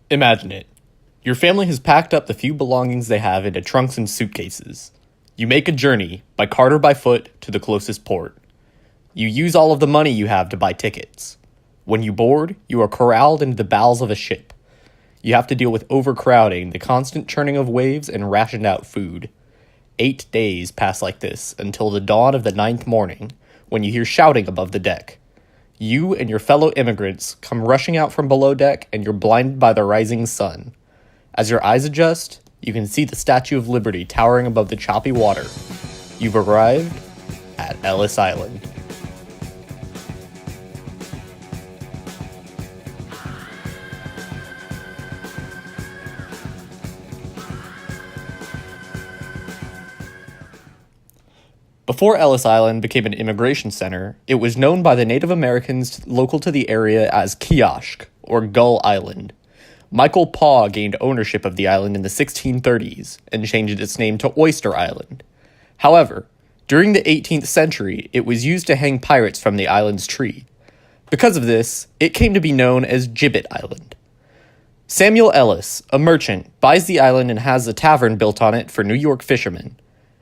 Imagine it. Your family has packed up the few belongings they have into trunks and suitcases. You make a journey, by cart or by foot, to the closest port. You use all of the money you have to buy tickets. When you board, you are corralled into the bowels of a ship. You have to deal with overcrowding, the constant churning of waves, and rationed out food. 8 days pass like this until the dawn of the 9th morning, when you hear shouting above the deck. You and your fellow immigrants come rushing out from below deck, and you're blinded by the rising sun. As your eyes adjust, you can see the Statue of Liberty towering above the choppy water. You've arrived at Ellis Island. Before Ellis Island became an immigration center, it was known by the Native Americans local to the area as Kiosk, or Gull Island. Michael Paw gained ownership of the island in the 1630s and changed its name to Oyster Island. However, during the 18th century, it was used to hang pirates from the island's tree. Because of this, it came to be known as Gibbet Island. Samuel Ellis, a merchant, buys the island and has a tavern built on it for New York fishermen.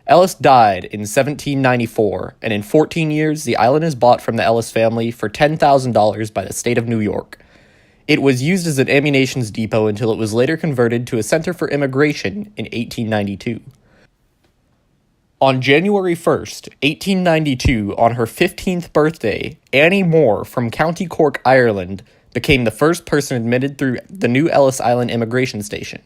Ellis died in 1794, and in 14 years, the island is bought from the Ellis family for $10,000 by the state of New York. It was used as an ammunition depot until it was later converted to a center for immigration in 1892. On January 1st, 1892, on her 15th birthday, Annie Moore from County Cork, Ireland, became the first person admitted through the new Ellis Island immigration station.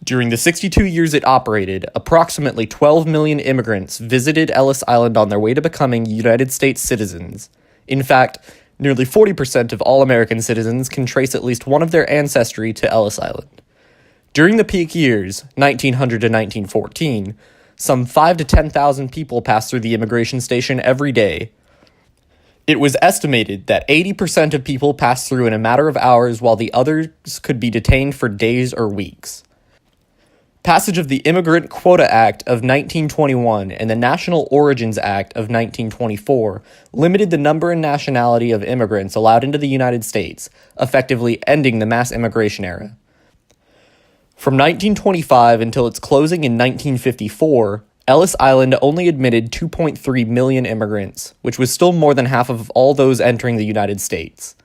During the 62 years it operated, approximately 12 million immigrants visited Ellis Island on their way to becoming United States citizens. In fact, nearly 40% of all American citizens can trace at least one of their ancestry to Ellis Island. During the peak years, 1900 to 1914, some 5,000 to 10,000 people passed through the immigration station every day. It was estimated that 80% of people passed through in a matter of hours, while the others could be detained for days or weeks. Passage of the Immigrant Quota Act of 1921 and the National Origins Act of 1924 limited the number and nationality of immigrants allowed into the United States, effectively ending the mass immigration era. From 1925 until its closing in 1954, Ellis Island only admitted 2.3 million immigrants, which was still more than half of all those entering the United States.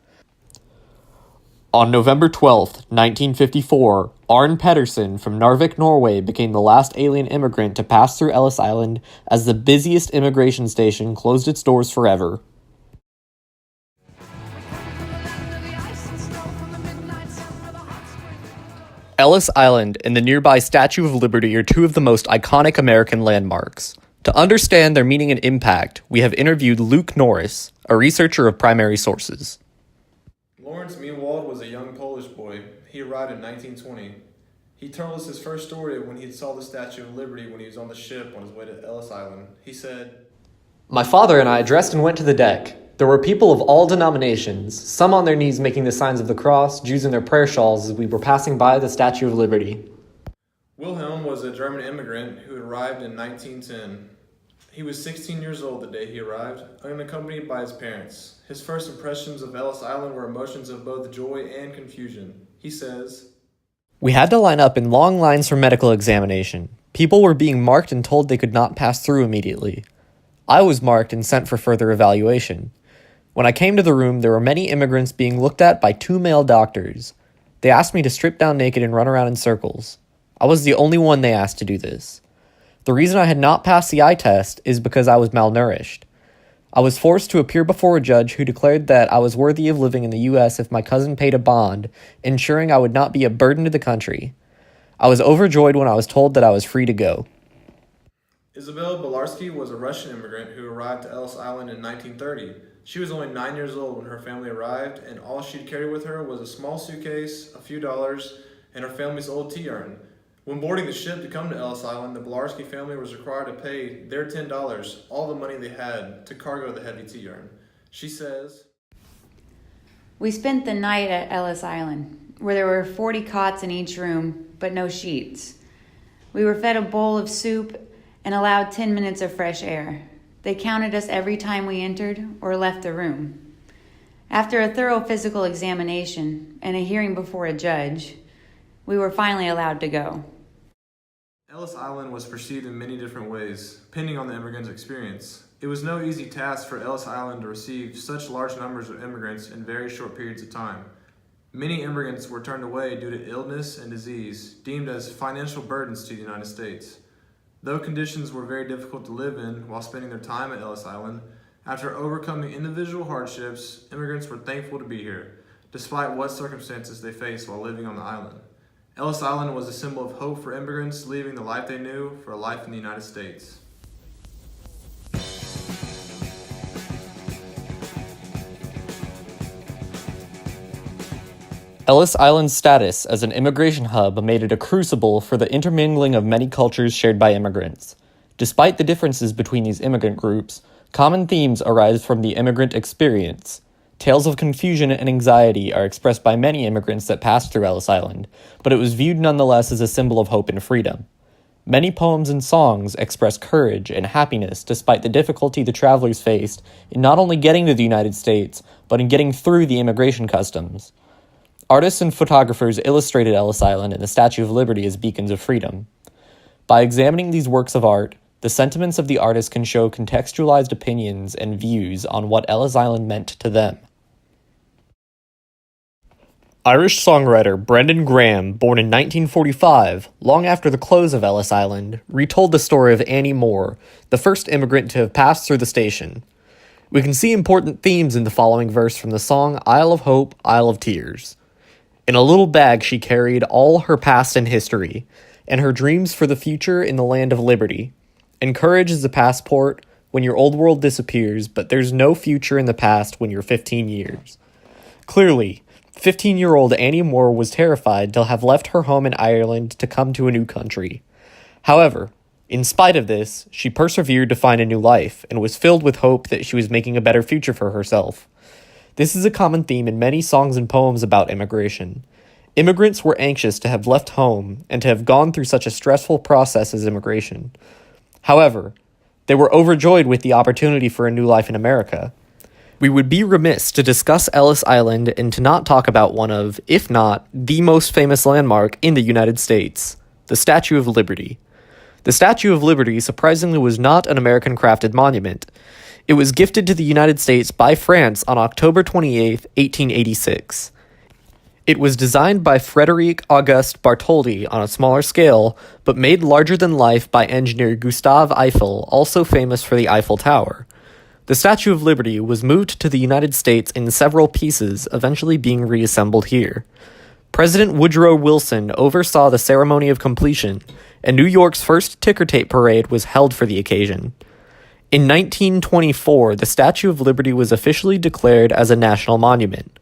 On November 12, 1954, Arne Pedersen from Narvik, Norway became the last alien immigrant to pass through Ellis Island as the busiest immigration station closed its doors forever. Ellis Island and the nearby Statue of Liberty are two of the most iconic American landmarks. To understand their meaning and impact, we have interviewed Luke Norris, a researcher of primary sources. Lawrence Meewald was a young Polish boy. He arrived in 1920. He told us his first story when he saw the Statue of Liberty when he was on the ship on his way to Ellis Island. He said, "My father and I dressed and went to the deck. There were people of all denominations, some on their knees making the signs of the cross, Jews in their prayer shawls as we were passing by the Statue of Liberty." Wilhelm was a German immigrant who arrived in 1910. He was 16 years old the day he arrived, unaccompanied by his parents. His first impressions of Ellis Island were emotions of both joy and confusion. He says, "We had to line up in long lines for medical examination. People were being marked and told they could not pass through immediately. I was marked and sent for further evaluation. When I came to the room, there were many immigrants being looked at by 2 male doctors. They asked me to strip down naked and run around in circles. I was the only one they asked to do this. The reason I had not passed the eye test is because I was malnourished. I was forced to appear before a judge who declared that I was worthy of living in the U.S. if my cousin paid a bond, ensuring I would not be a burden to the country. I was overjoyed when I was told that I was free to go." Isabel Belarski was a Russian immigrant who arrived to Ellis Island in 1930. She was only 9 years old when her family arrived, and all she'd carry with her was a small suitcase, a few dollars, and her family's old tea urn. When boarding the ship to come to Ellis Island, the Belarski family was required to pay their $10, all the money they had, to cargo the heavy tea urn. She says, "We spent the night at Ellis Island, where there were 40 cots in each room, but no sheets. We were fed a bowl of soup and allowed 10 minutes of fresh air. They counted us every time we entered or left the room. After a thorough physical examination and a hearing before a judge, we were finally allowed to go. Ellis Island was perceived in many different ways, depending on the immigrants' experience. It was no easy task for Ellis Island to receive such large numbers of immigrants in very short periods of time. Many immigrants were turned away due to illness and disease, deemed as financial burdens to the United States. Though conditions were very difficult to live in while spending their time at Ellis Island, after overcoming individual hardships, immigrants were thankful to be here, despite what circumstances they faced while living on the island. Ellis Island was a symbol of hope for immigrants leaving the life they knew for a life in the United States. Ellis Island's status as an immigration hub made it a crucible for the intermingling of many cultures shared by immigrants. Despite the differences between these immigrant groups, common themes arise from the immigrant experience. Tales of confusion and anxiety are expressed by many immigrants that passed through Ellis Island, but it was viewed nonetheless as a symbol of hope and freedom. Many poems and songs express courage and happiness despite the difficulty the travelers faced in not only getting to the United States, but in getting through the immigration customs. Artists and photographers illustrated Ellis Island and the Statue of Liberty as beacons of freedom. By examining these works of art, the sentiments of the artists can show contextualized opinions and views on what Ellis Island meant to them. Irish songwriter Brendan Graham, born in 1945, long after the close of Ellis Island, retold the story of Annie Moore, the first immigrant to have passed through the station. We can see important themes in the following verse from the song Isle of Hope, Isle of Tears. In a little bag she carried all her past and history, and her dreams for the future in the land of liberty. And courage is a passport when your old world disappears, but there's no future in the past when you're 15 years. Clearly, 15-year-old Annie Moore was terrified to have left her home in Ireland to come to a new country. However, in spite of this, she persevered to find a new life, and was filled with hope that she was making a better future for herself. This is a common theme in many songs and poems about immigration. Immigrants were anxious to have left home and to have gone through such a stressful process as immigration. However, they were overjoyed with the opportunity for a new life in America. We would be remiss to discuss Ellis Island and to not talk about one of, if not, the most famous landmark in the United States, the Statue of Liberty. The Statue of Liberty surprisingly was not an American-crafted monument. It was gifted to the United States by France on October 28, 1886. It was designed by Frederic Auguste Bartholdi on a smaller scale, but made larger than life by engineer Gustave Eiffel, also famous for the Eiffel Tower. The Statue of Liberty was moved to the United States in several pieces, eventually being reassembled here. President Woodrow Wilson oversaw the ceremony of completion, and New York's first ticker tape parade was held for the occasion. In 1924, the Statue of Liberty was officially declared as a national monument.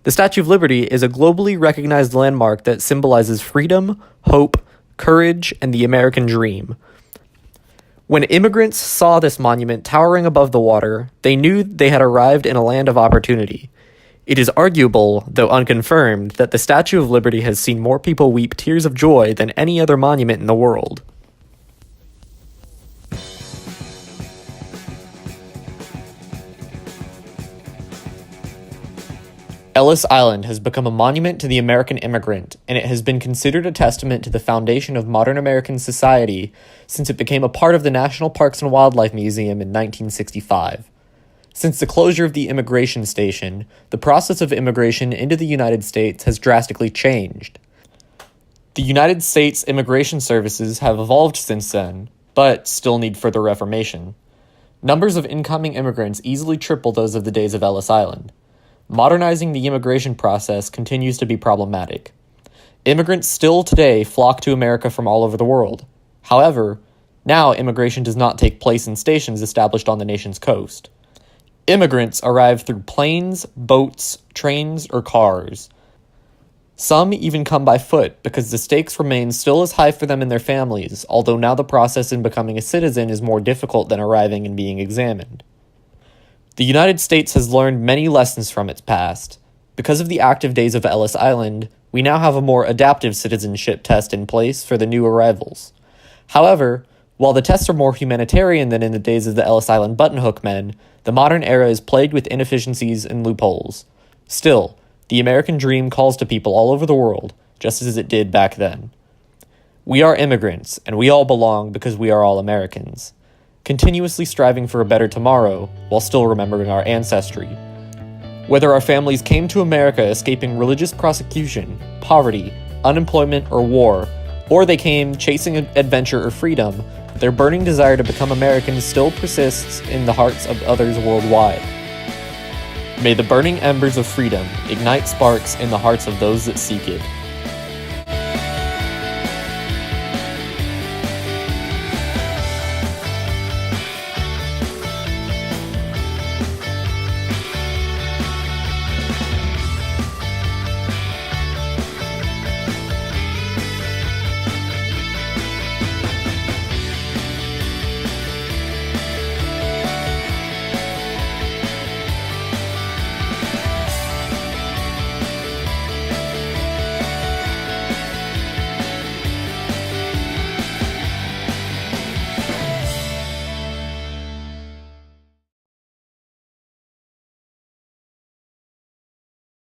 The Statue of Liberty is a globally recognized landmark that symbolizes freedom, hope, courage, and the American dream. When immigrants saw this monument towering above the water, they knew they had arrived in a land of opportunity. It is arguable, though unconfirmed, that the Statue of Liberty has seen more people weep tears of joy than any other monument in the world. Ellis Island has become a monument to the American immigrant, and it has been considered a testament to the foundation of modern American society since it became a part of the National Parks and Wildlife Museum in 1965. Since the closure of the immigration station, the process of immigration into the United States has drastically changed. The United States immigration services have evolved since then, but still need further reformation. Numbers of incoming immigrants easily triple those of the days of Ellis Island. Modernizing the immigration process continues to be problematic. Immigrants still today flock to America from all over the world. However, now immigration does not take place in stations established on the nation's coast. Immigrants arrive through planes, boats, trains, or cars. Some even come by foot because the stakes remain still as high for them and their families, although now the process in becoming a citizen is more difficult than arriving and being examined. The United States has learned many lessons from its past. Because of the active days of Ellis Island, we now have a more adaptive citizenship test in place for the new arrivals. However, While the tests are more humanitarian than in the days of the Ellis Island button-hook men, the modern era is plagued with inefficiencies and loopholes. Still, the American dream calls to people all over the world, just as it did back then. We are immigrants, and we all belong because we are all Americans, continuously striving for a better tomorrow while still remembering our ancestry. Whether our families came to America escaping religious prosecution, poverty, unemployment, or war, or they came chasing adventure or freedom, their burning desire to become Americans still persists in the hearts of others worldwide. May the burning embers of freedom ignite sparks in the hearts of those that seek it.